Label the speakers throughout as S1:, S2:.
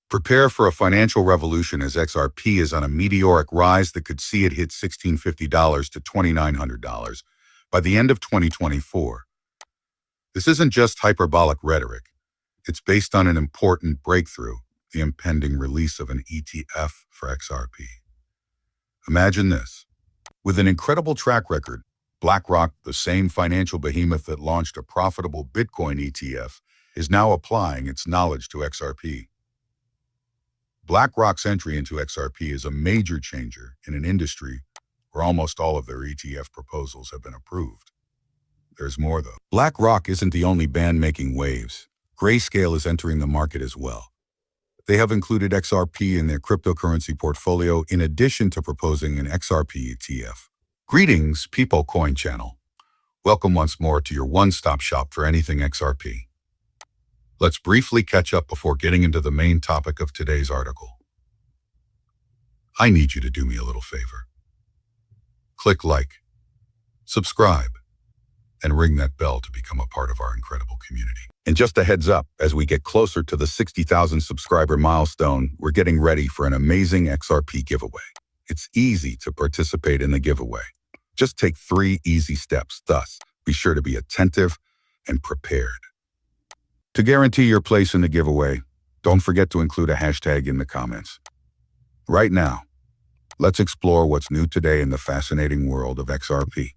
S1: Prepare for a financial revolution as XRP is on a meteoric rise that could see it hit $1,650 to $2,900 by the end of 2024. This isn't just hyperbolic rhetoric. It's based on an important breakthrough, the impending release of an ETF for XRP. Imagine this. With an incredible track record, BlackRock, the same financial behemoth that launched a profitable Bitcoin ETF, is now applying its knowledge to XRP. BlackRock's entry into XRP is a major changer in an industry where almost all of their ETF proposals have been approved. There's more, though. BlackRock isn't the only band making waves. Grayscale is entering the market as well. They have included XRP in their cryptocurrency portfolio in addition to proposing an XRP ETF. Greetings, PeopleCoin channel. Welcome once more to your one-stop shop for anything XRP. Let's briefly catch up before getting into the main topic of today's article. I need you to do me a little favor. Click like, subscribe, and ring that bell to become a part of our incredible community. And just a heads up, as we get closer to the 60,000 subscriber milestone, we're getting ready for an amazing XRP giveaway. It's easy to participate in the giveaway. Just take 3 easy steps. Thus, be sure to be attentive and prepared. To guarantee your place in the giveaway, don't forget to include a hashtag in the comments. Right now, let's explore what's new today in the fascinating world of XRP.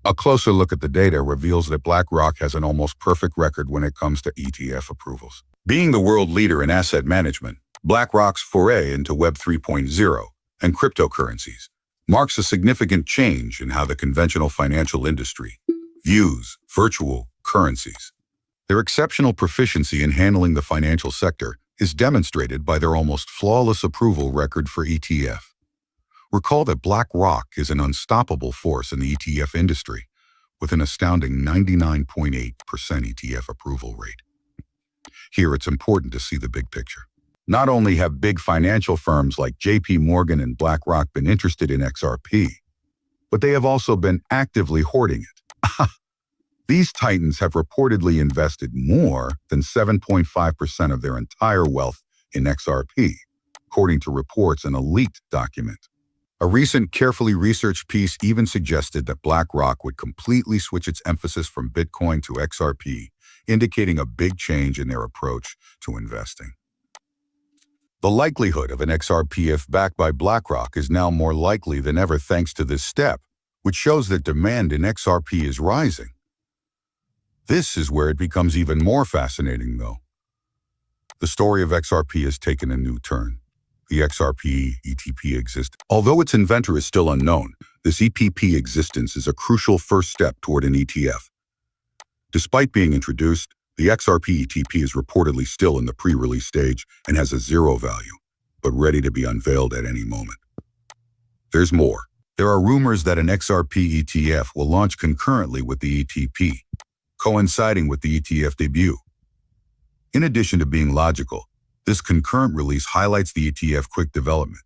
S1: A closer look at the data reveals that BlackRock has an almost perfect record when it comes to ETF approvals. Being the world leader in asset management, BlackRock's foray into Web 3.0 and cryptocurrencies marks a significant change in how the conventional financial industry views virtual currencies. Their exceptional proficiency in handling the financial sector is demonstrated by their almost flawless approval record for ETF. Recall that BlackRock is an unstoppable force in the ETF industry, with an astounding 99.8% ETF approval rate. Here, it's important to see the big picture. Not only have big financial firms like JP Morgan and BlackRock been interested in XRP, but they have also been actively hoarding it. These titans have reportedly invested more than 7.5% of their entire wealth in XRP, according to reports in a leaked document. A recent carefully researched piece even suggested that BlackRock would completely switch its emphasis from Bitcoin to XRP, indicating a big change in their approach to investing. The likelihood of an XRP backed by BlackRock is now more likely than ever thanks to this step, which shows that demand in XRP is rising. This is where it becomes even more fascinating, though. The story of XRP has taken a new turn. The XRP ETP exists. Although its inventor is still unknown, this EPP existence is a crucial first step toward an ETF. Despite being introduced, the XRP ETP is reportedly still in the pre-release stage and has a 0 value, but ready to be unveiled at any moment. There's more. There are rumors that an XRP ETF will launch concurrently with the ETP, coinciding with the ETF debut. In addition to being logical, this concurrent release highlights the ETF quick development,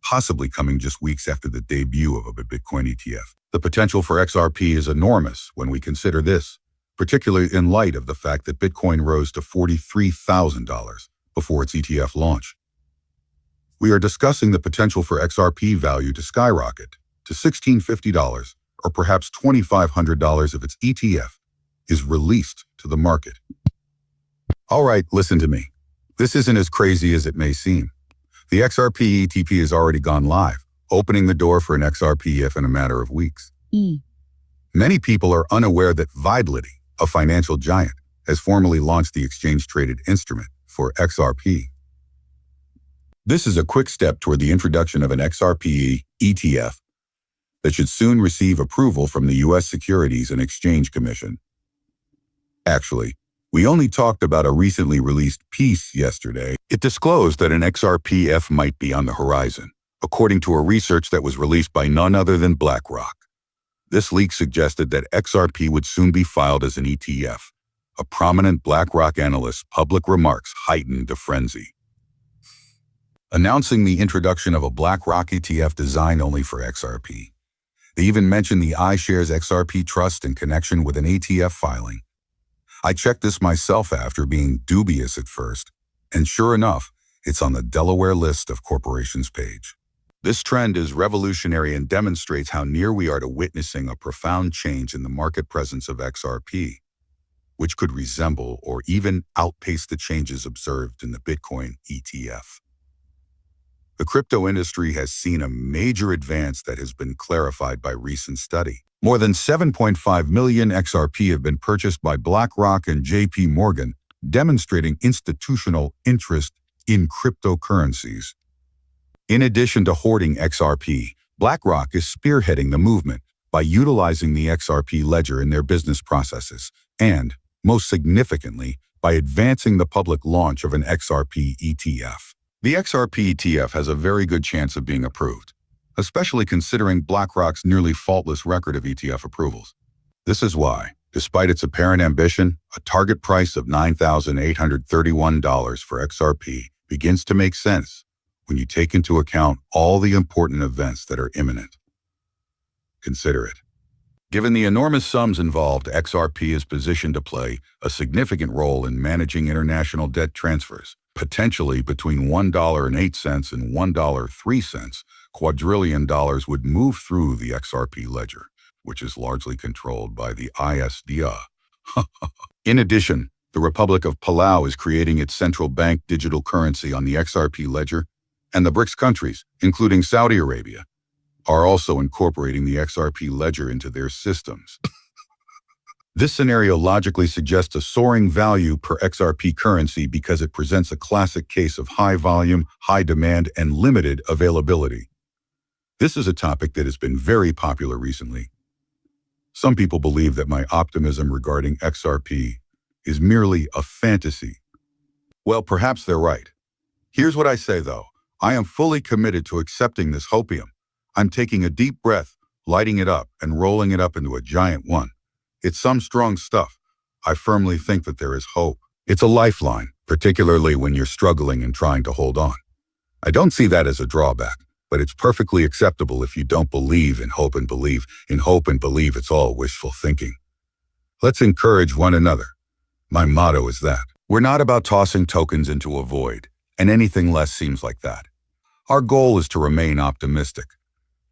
S1: possibly coming just weeks after the debut of a Bitcoin ETF. The potential for XRP is enormous when we consider this, particularly in light of the fact that Bitcoin rose to $43,000 before its ETF launch. We are discussing the potential for XRP value to skyrocket to $1,650 or perhaps $2,500 if its ETF is released to the market. All right, listen to me. This isn't as crazy as it may seem. The XRP ETP has already gone live, opening the door for an XRP in a matter of weeks. Many people are unaware that Fidelity, a financial giant, has formally launched the exchange-traded instrument for XRP. This is a quick step toward the introduction of an XRP ETF that should soon receive approval from the U.S. Securities and Exchange Commission. Actually, we only talked about a recently released piece yesterday. It disclosed that an XRP might be on the horizon, according to a research that was released by none other than BlackRock. This leak suggested that XRP would soon be filed as an ETF. A prominent BlackRock analyst's public remarks heightened the frenzy. Announcing the introduction of a BlackRock ETF designed only for XRP. They even mentioned the iShares XRP Trust in connection with an ETF filing. I checked this myself after being dubious at first, and sure enough, it's on the Delaware list of corporations page. This trend is revolutionary and demonstrates how near we are to witnessing a profound change in the market presence of XRP, which could resemble or even outpace the changes observed in the Bitcoin ETF. The crypto industry has seen a major advance that has been clarified by recent study. More than 7.5 million XRP have been purchased by BlackRock and JP Morgan, demonstrating institutional interest in cryptocurrencies. In addition to hoarding XRP, BlackRock is spearheading the movement by utilizing the XRP ledger in their business processes and, most significantly, by advancing the public launch of an XRP ETF. The XRP ETF has a very good chance of being approved, especially considering BlackRock's nearly faultless record of ETF approvals. This is why, despite its apparent ambition, a target price of $9,831 for XRP begins to make sense when you take into account all the important events that are imminent. Consider it. Given the enormous sums involved, XRP is positioned to play a significant role in managing international debt transfers. Potentially between $1.08 and $1.03 quadrillion would move through the XRP ledger, which is largely controlled by the ISDA. In addition, the Republic of Palau is creating its central bank digital currency on the XRP ledger, and the BRICS countries, including Saudi Arabia, are also incorporating the XRP ledger into their systems. This scenario logically suggests a soaring value per XRP currency because it presents a classic case of high volume, high demand, and limited availability. This is a topic that has been very popular recently. Some people believe that my optimism regarding XRP is merely a fantasy. Well, perhaps they're right. Here's what I say, though. I am fully committed to accepting this hopium. I'm taking a deep breath, lighting it up, and rolling it up into a giant one. It's some strong stuff. I firmly think that there is hope. It's a lifeline, particularly when you're struggling and trying to hold on. I don't see that as a drawback, but it's perfectly acceptable if you don't believe in hope and believe. In hope and believe, it's all wishful thinking. Let's encourage one another. My motto is that. We're not about tossing tokens into a void, and anything less seems like that. Our goal is to remain optimistic.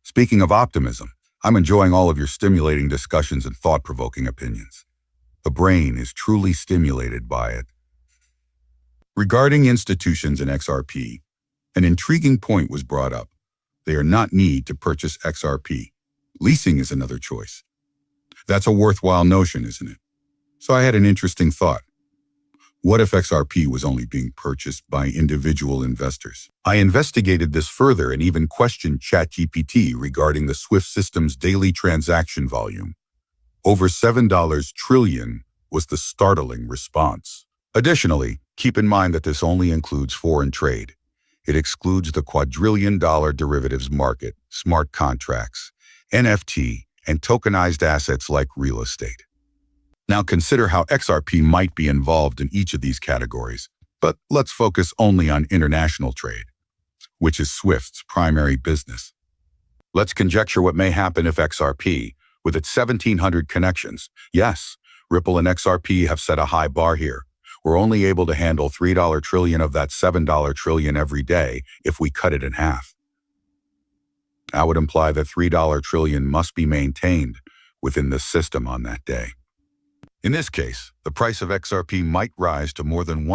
S1: Speaking of optimism, I'm enjoying all of your stimulating discussions and thought-provoking opinions. The brain is truly stimulated by it. Regarding institutions and XRP, an intriguing point was brought up. They are not need to purchase XRP. Leasing is another choice. That's a worthwhile notion, isn't it? So I had an interesting thought. What if XRP was only being purchased by individual investors? I investigated this further and even questioned ChatGPT regarding the SWIFT system's daily transaction volume. Over $7 trillion was the startling response. Additionally, keep in mind that this only includes foreign trade. It excludes the quadrillion-dollar derivatives market, smart contracts, NFT, and tokenized assets like real estate. Now consider how XRP might be involved in each of these categories, but let's focus only on international trade, which is SWIFT's primary business. Let's conjecture what may happen if XRP, with its 1,700 connections, yes, Ripple and XRP have set a high bar here. We're only able to handle $3 trillion of that $7 trillion every day if we cut it in half. That would imply that $3 trillion must be maintained within the system on that day. In this case, the price of XRP might rise to more than